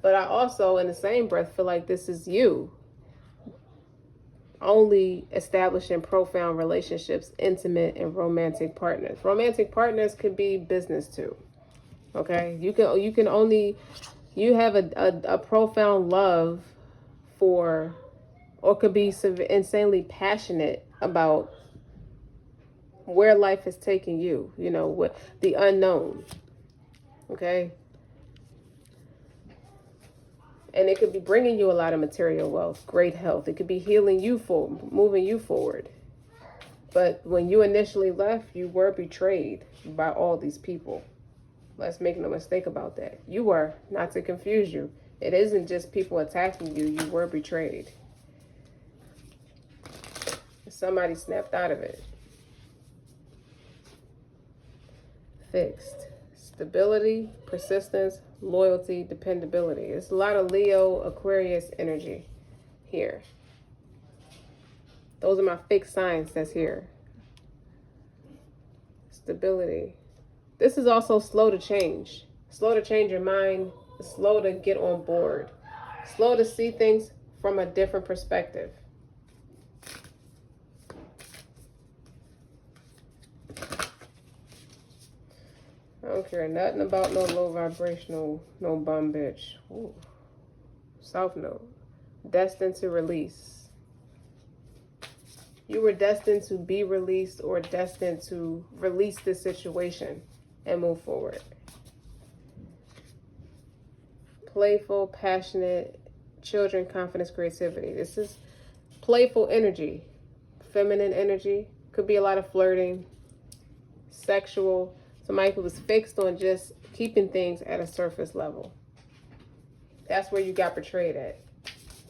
But I also, in the same breath, feel like this is you only establishing profound relationships, intimate and romantic partners. Romantic partners could be business too. Okay, you have a profound love for, or could be insanely passionate about where life is taking you, what the unknown. Okay, and it could be bringing you a lot of material wealth, great health. It could be healing you moving you forward. But when you initially left, you were betrayed by all these people. Let's make no mistake about that. You were, not to confuse you. It isn't just people attacking you. You were betrayed. Somebody snapped out of it. Fixed. Stability, persistence, loyalty, dependability. It's a lot of Leo, Aquarius energy here. Those are my fixed signs that's here. Stability. This is also slow to change. Slow to change your mind. Slow to get on board. Slow to see things from a different perspective. I don't care nothing about no low vibrational, no bum bitch. Ooh. South Node. Destined to release. You were destined to be released or destined to release this situation and move forward. Playful, passionate, children, confidence, creativity. This is playful energy, feminine energy. Could be a lot of flirting, sexual. Somebody who was fixed on just keeping things at a surface level. That's where you got betrayed at.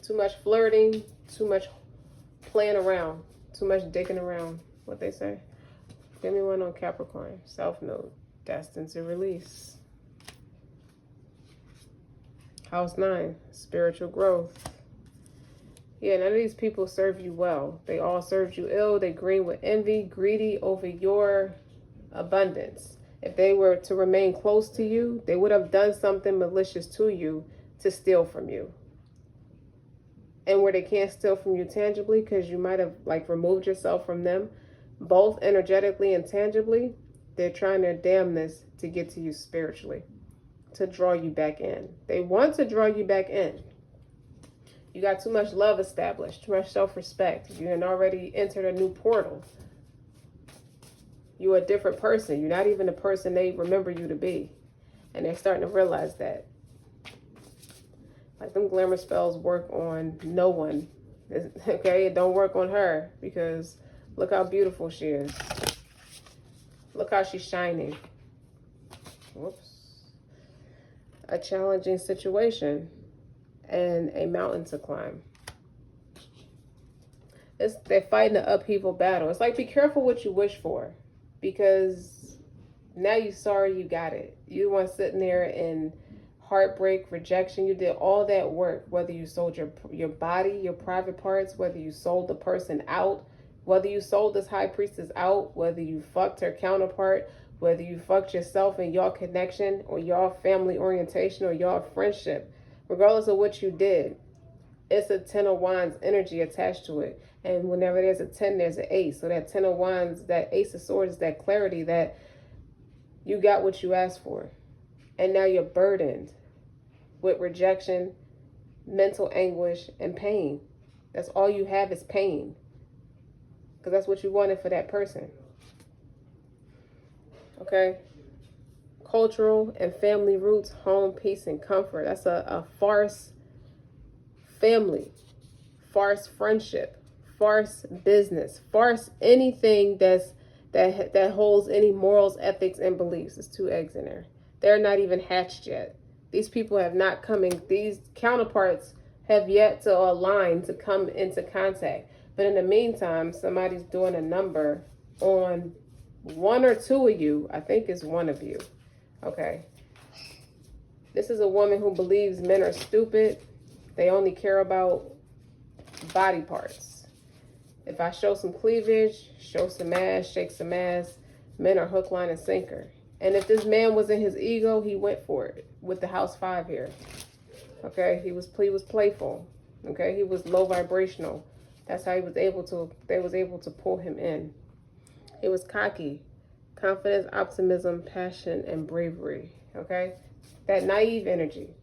Too much flirting, too much playing around, too much dicking around. What they say? Give me one on Capricorn. South Node. Destined to release. House 9. Spiritual growth. Yeah, none of these people serve you well. They all served you ill. They green with envy, greedy over your abundance. If they were to remain close to you, they would have done something malicious to you to steal from you. And where they can't steal from you tangibly, because you might have removed yourself from them, both energetically and tangibly, they're trying their damnness to get to you spiritually, to draw you back in. They want to draw you back in. You got too much love established, too much self-respect. You had already entered a new portal. You're a different person. You're not even the person they remember you to be. And they're starting to realize that. Like them glamour spells work on no one. Okay, it don't work on her because look how beautiful she is. Look how she's shining. Whoops. A challenging situation and a mountain to climb. They're fighting an upheaval battle. It's like, be careful what you wish for, because now you're sorry you got it. You the one sitting there in heartbreak, rejection. You did all that work, whether you sold your body, your private parts, whether you sold the person out, whether you sold this high priestess out, whether you fucked her counterpart, whether you fucked yourself and your connection or your family orientation or your friendship. Regardless of what you did, it's a 10 of wands energy attached to it. And whenever there's a 10, there's an ace. So that 10 of wands, that ace of swords is that clarity that you got what you asked for. And now you're burdened with rejection, mental anguish, and pain. That's all you have is pain. Because that's what you wanted for that person. Okay? Cultural and family roots, home, peace, and comfort. That's a farce family, farce friendship, farce business, farce anything that holds any morals, ethics, and beliefs. There's 2 eggs in there. They're not even hatched yet. These people have not coming. These counterparts have yet to align to come into contact. But in the meantime, somebody's doing a number on 1 or 2 of you. I think it's 1 of you. Okay. This is a woman who believes men are stupid. They only care about body parts. If I show some cleavage, show some ass, shake some ass, men are hook, line, and sinker. And if this man was in his ego, he went for it with the house 5 here. Okay, he was playful. Okay, he was low vibrational. That's how they was able to pull him in. He was cocky, confidence, optimism, passion, and bravery. Okay, that naive energy.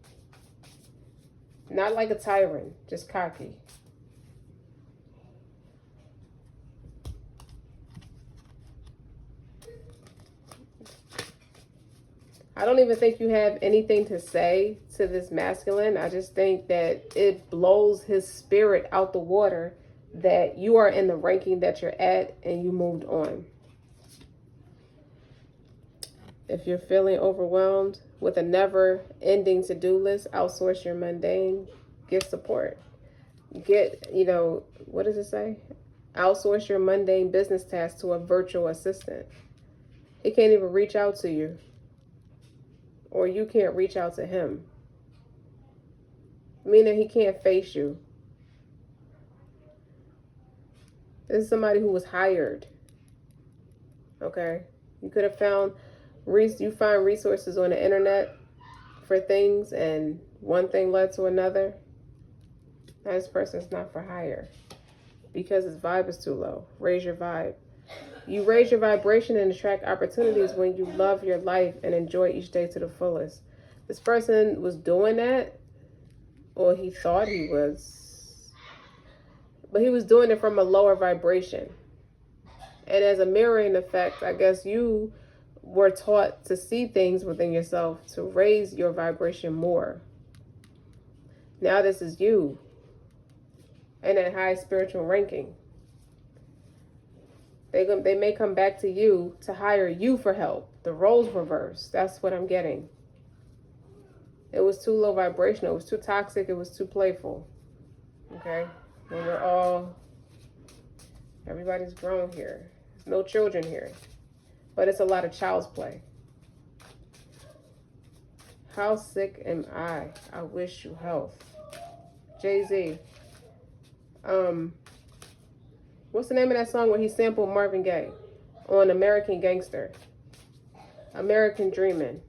Not like a tyrant, just cocky. I don't even think you have anything to say to this masculine. I just think that it blows his spirit out the water that you are in the ranking that you're at and you moved on. If you're feeling overwhelmed with a never-ending to-do list, outsource your mundane, get support. Get, what does it say? Outsource your mundane business tasks to a virtual assistant. He can't even reach out to you. Or you can't reach out to him. Meaning he can't face you. This is somebody who was hired. Okay? You could have found... You find resources on the internet for things, and one thing led to another. Now this person's not for hire because his vibe is too low. Raise your vibe. You raise your vibration and attract opportunities when you love your life and enjoy each day to the fullest. This person was doing that, or he thought he was, but he was doing it from a lower vibration. And as a mirroring effect, I guess you were taught to see things within yourself to raise your vibration more. Now this is you in that high spiritual ranking. They may come back to you to hire you for help. The roles reversed. That's what I'm getting. It was too low vibrational. It was too toxic. It was too playful. Okay? And everybody's grown here. There's no children here. But it's a lot of child's play. How sick am I? I wish you health. Jay-Z. What's the name of that song where he sampled Marvin Gaye on American Gangster? American Dreamin'.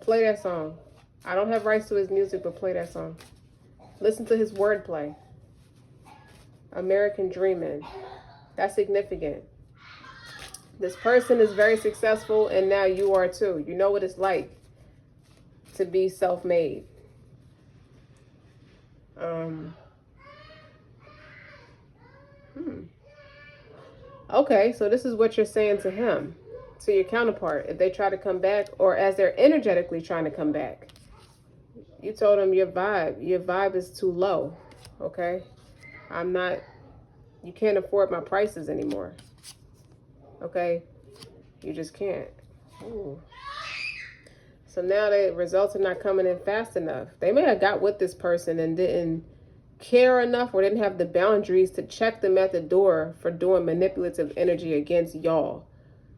Play that song. I don't have rights to his music, but play that song. Listen to his wordplay. American Dreamin'. That's significant. This person is very successful, and now you are too. You know what it's like to be self-made. Okay, so this is what you're saying to him, to your counterpart, if they try to come back, or as they're energetically trying to come back. You told them your vibe is too low, okay? You can't afford my prices anymore, okay? You just can't. Ooh. So now the results are not coming in fast enough. They may have got with this person and didn't care enough or didn't have the boundaries to check them at the door for doing manipulative energy against y'all.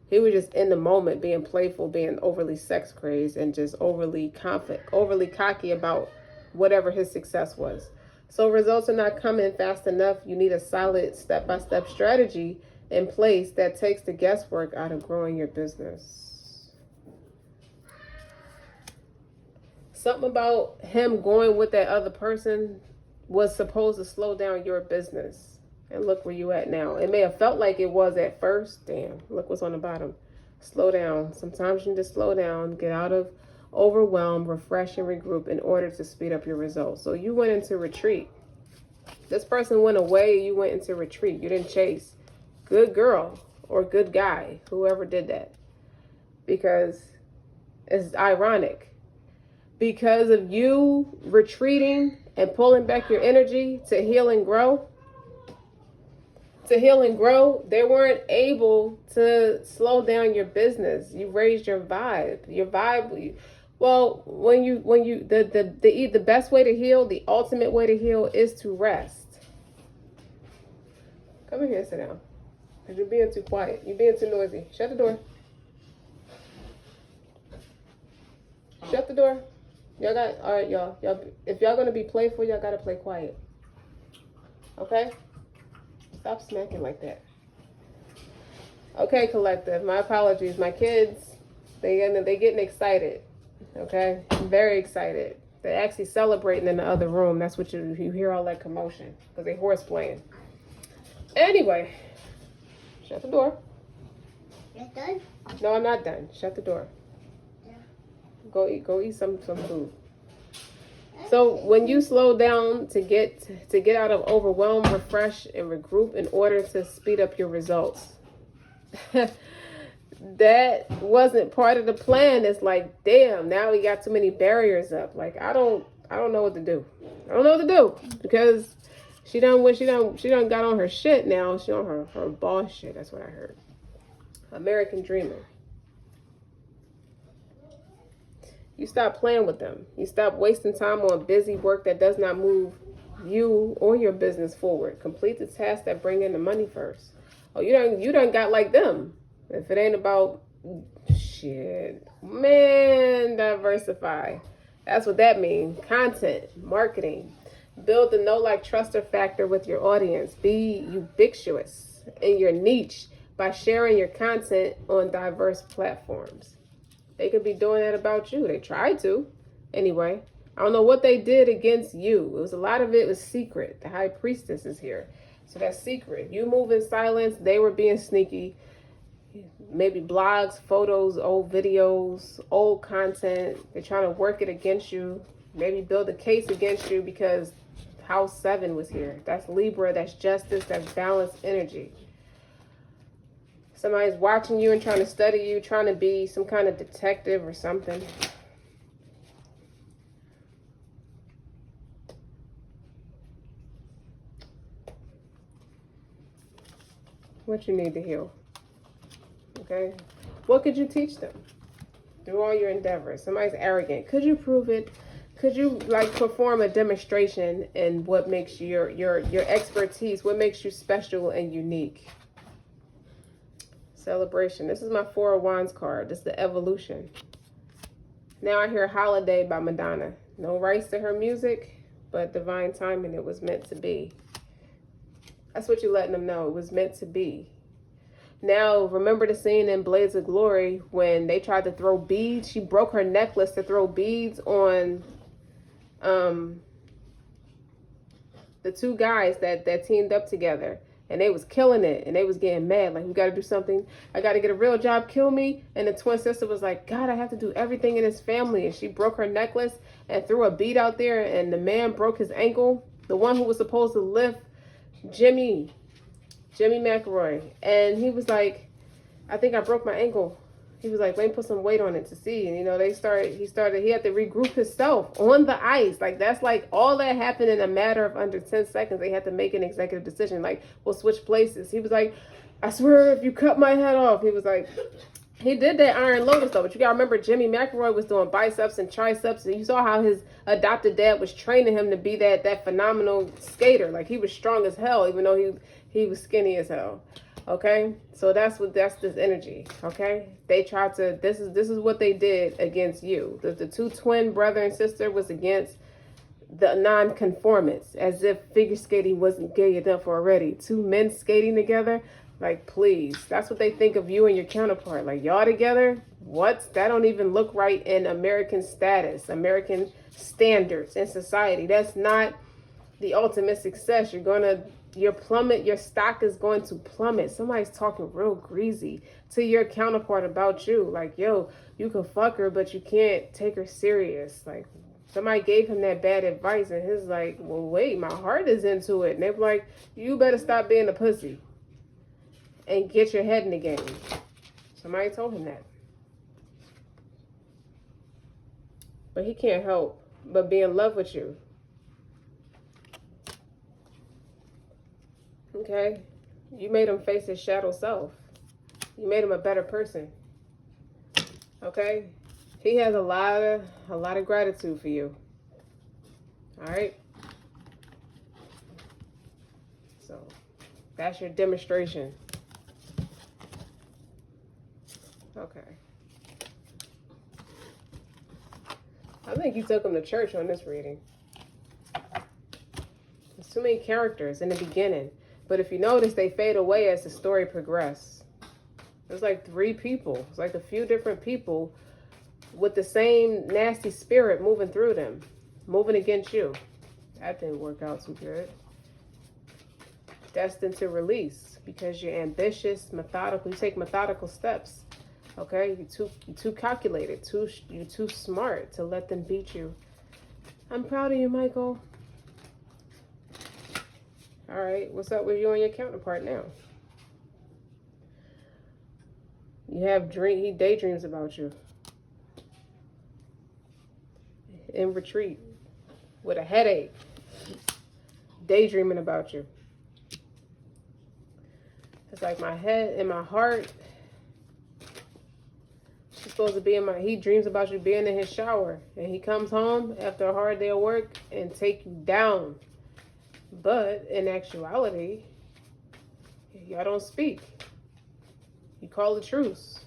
He was just in the moment being playful, being overly sex crazed, and just overly confident, overly cocky about whatever his success was. So results are not coming fast enough. You need a solid step-by-step strategy in place that takes the guesswork out of growing your business. Something about him going with that other person was supposed to slow down your business. And look where you at now. It may have felt like it was at first. Damn, look what's on the bottom. Slow down. Sometimes you need to slow down, get out of overwhelm, refresh, and regroup in order to speed up your results. So you went into retreat. This person went away, you went into retreat. You didn't chase. Good girl or good guy, whoever did that. Because it's ironic. Because of you retreating and pulling back your energy to heal and grow, they weren't able to slow down your business. You raised your vibe. Well, the best way to heal, the ultimate way to heal is to rest. Come in here and sit down. Because you're being too quiet. You're being too noisy. Shut the door. Shut the door. All right, y'all. If y'all going to be playful, y'all got to play quiet. Okay? Stop smacking like that. Okay, collective. My apologies. My kids, they getting excited. Okay? Very excited. They're actually celebrating in the other room. That's what you hear all that commotion. Because they horse playing. Anyway. Shut the door. You're done? No, I'm not done. Shut the door. Yeah. Go eat some food. So when you slow down to get out of overwhelm, refresh, and regroup in order to speed up your results, that wasn't part of the plan. It's like, damn, now we got too many barriers up. Like I don't know what to do. I don't know what to do because she done got on her shit now. She on her boss shit. That's what I heard. American dreamer. You stop playing with them. You stop wasting time on busy work that does not move you or your business forward. Complete the tasks that bring in the money first. Oh, you done got like them. If it ain't about shit, man, diversify. That's what that means. Content, marketing. Build the know, like, trust, or factor with your audience. Be ubiquitous in your niche by sharing your content on diverse platforms. They could be doing that about you. They tried to. Anyway, I don't know what they did against you. A lot of it was secret. The high priestess is here. So that's secret. You move in silence. They were being sneaky. Maybe blogs, photos, old videos, old content. They're trying to work it against you. Maybe build a case against you because House 7 was here. That's Libra. That's justice. That's balanced energy. Somebody's watching you and trying to study you, trying to be some kind of detective or something. What you need to heal. Okay? What could you teach them through all your endeavors? Somebody's arrogant. Could you prove it? Could you perform a demonstration in what makes your expertise, what makes you special and unique? Celebration. This is my Four of Wands card. This is the evolution. Now I hear Holiday by Madonna. No rights to her music, but divine timing. It was meant to be. That's what you're letting them know. It was meant to be. Now, remember the scene in Blades of Glory when they tried to throw beads? She broke her necklace to throw beads on the two guys that teamed up together. And they was killing it. And they was getting mad. Like, we got to do something. I got to get a real job. Kill me. And the twin sister was like, God, I have to do everything in his family. And she broke her necklace and threw a bead out there. And the man broke his ankle. The one who was supposed to lift Jimmy McElroy. And he was like, I think I broke my ankle. He was like, let me put some weight on it to see. And, you know, he had to regroup himself on the ice. Like, that's like all that happened in a matter of under 10 seconds. They had to make an executive decision. Like, we'll switch places. He was like, I swear if you cut my head off. He was like, he did that Iron Lotus though. But you got to remember, Jimmy McElroy was doing biceps and triceps. And you saw how his adopted dad was training him to be that phenomenal skater. Like, he was strong as hell, even though he was skinny as hell. Okay, so that's this energy. Okay, they tried to. This is what they did against you. The two twin brother and sister was against the non-conformance, as if figure skating wasn't gay enough already. Two men skating together, like, please. That's what they think of you and your counterpart. Like, y'all together? What? That don't even look right in American status, American standards in society. That's not the ultimate success. Your stock is going to plummet. Somebody's talking real greasy to your counterpart about you. Like, yo, you can fuck her, but you can't take her serious. Like, somebody gave him that bad advice, and he's like, well, wait, my heart is into it. And they're like, you better stop being a pussy and get your head in the game. Somebody told him that. But he can't help but be in love with you. Okay? You made him face his shadow self. You made him a better person. Okay? He has a lot of gratitude for you. All right? So, that's your demonstration. Okay. I think you took him to church on this reading. There's too many characters in the beginning. But if you notice, they fade away as the story progresses. There's like 3 people. It's like a few different people with the same nasty spirit moving through them, moving against you. That didn't work out too good. Destined to release because you're ambitious, methodical. You take methodical steps. Okay, you're too calculated. You're too smart to let them beat you. I'm proud of you, Michael. All right, what's up with you and your counterpart now? He daydreams about you. In retreat. With a headache. Daydreaming about you. It's like my head and my heart. She's supposed to be he dreams about you being in his shower. And he comes home after a hard day of work and take you down. But in actuality, y'all don't speak. You call a truce.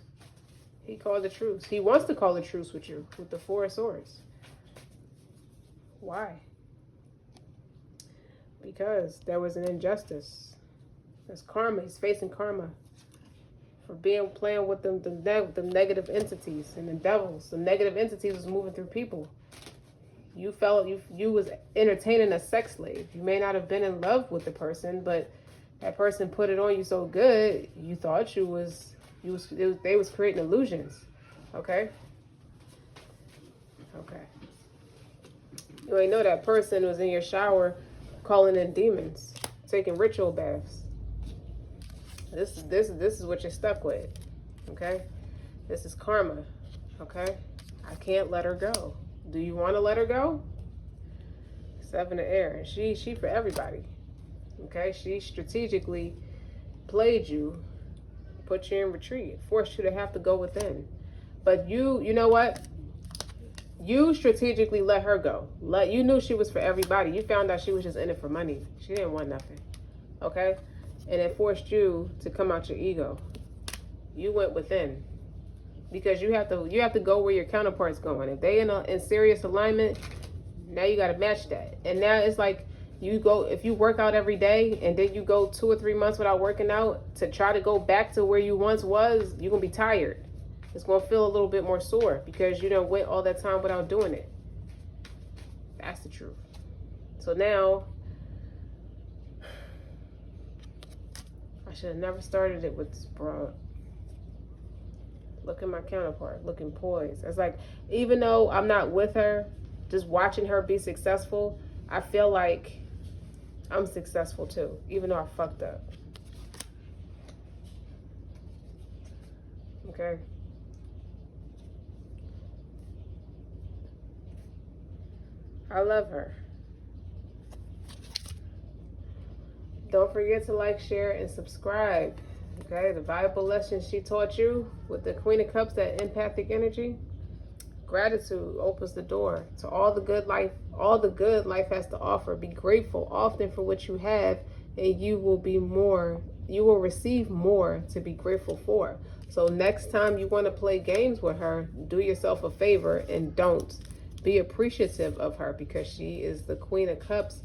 He called a truce. He wants to call a truce with you, with the 4 of Swords. Why? Because there was an injustice. There's karma. He's facing karma for playing with the negative entities and the devils. The negative entities was moving through people. You felt you was entertaining a sex slave. You may not have been in love with the person, but that person put it on you so good, you thought they was creating illusions. Okay? Okay. You ain't know that person was in your shower calling in demons, taking ritual baths. This is what you're stuck with. Okay? This is karma. Okay? I can't let her go. Do you want to let her go? 7 of air. She for everybody. Okay? She strategically played you, put you in retreat, forced you to have to go within. But you know what? You strategically let her go. You knew she was for everybody. You found out she was just in it for money. She didn't want nothing. Okay? And it forced you to come out your ego. You went within. Because you have to go where your counterpart's going. If they in serious alignment, now you got to match that. And now it's like if you work out every day and then you go 2 or 3 months without working out to try to go back to where you once was, you're going to be tired. It's going to feel a little bit more sore because you done went all that time without doing it. That's the truth. So now, I should have never started it with this broad. Look at my counterpart, looking poised. It's like, even though I'm not with her, just watching her be successful, I feel like I'm successful too, even though I fucked up. Okay? I love her. Don't forget to like, share, and subscribe. Okay, the valuable lessons she taught you with the Queen of Cups, that empathic energy. Gratitude opens the door to all the good life has to offer. Be grateful often for what you have, and you will be more you will receive more to be grateful for. So next time you want to play games with her, do yourself a favor and don't. Be appreciative of her, because she is the Queen of Cups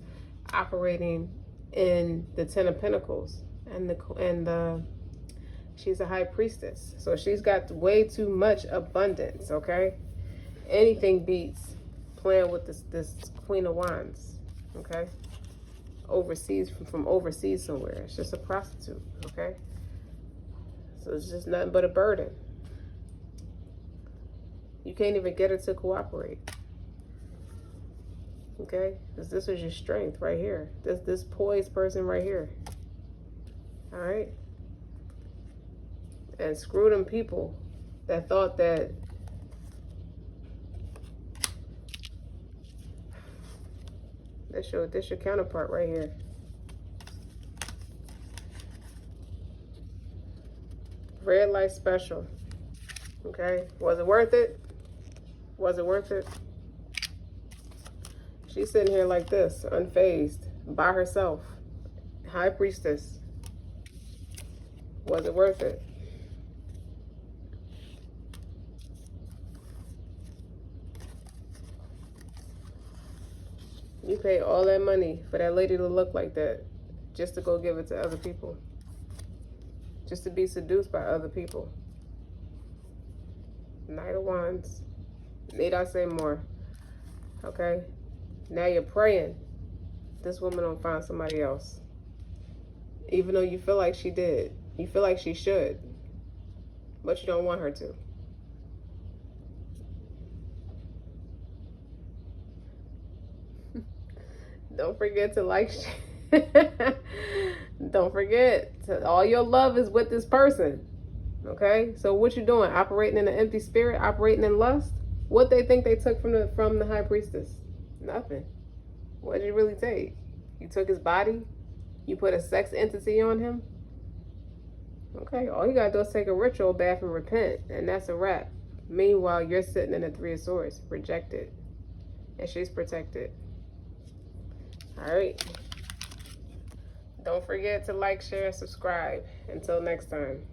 operating in the Ten of Pentacles, and she's a High Priestess. So she's got way too much abundance, okay? Anything beats playing with this Queen of Wands, okay? Overseas, from overseas somewhere. It's just a prostitute, okay? So it's just nothing but a burden. You can't even get her to cooperate. Okay? Because this is your strength right here. This poised person right here. Alright? And screw them people that thought that this your counterpart right here. Red light special. Okay? Was it worth it? Was it worth it? She's sitting here like this, unfazed, by herself. High Priestess. Was it worth it? You pay all that money for that lady to look like that, just to go give it to other people. Just to be seduced by other people. Knight of Wands. Need I say more? Okay? Now you're praying this woman don't find somebody else. Even though you feel like she did. You feel like she should. But you don't want her to. Don't forget to like, don't forget to, all your love is with this person. Okay? So what you doing? Operating in an empty spirit, operating in lust? What they think they took from the High Priestess? Nothing. What did you really take? You took his body? You put a sex entity on him? Okay, all you gotta do is take a ritual bath and repent, and that's a wrap. Meanwhile, you're sitting in the Three of Swords, rejected, and she's protected. All right. Don't forget to like, share, subscribe. Until next time.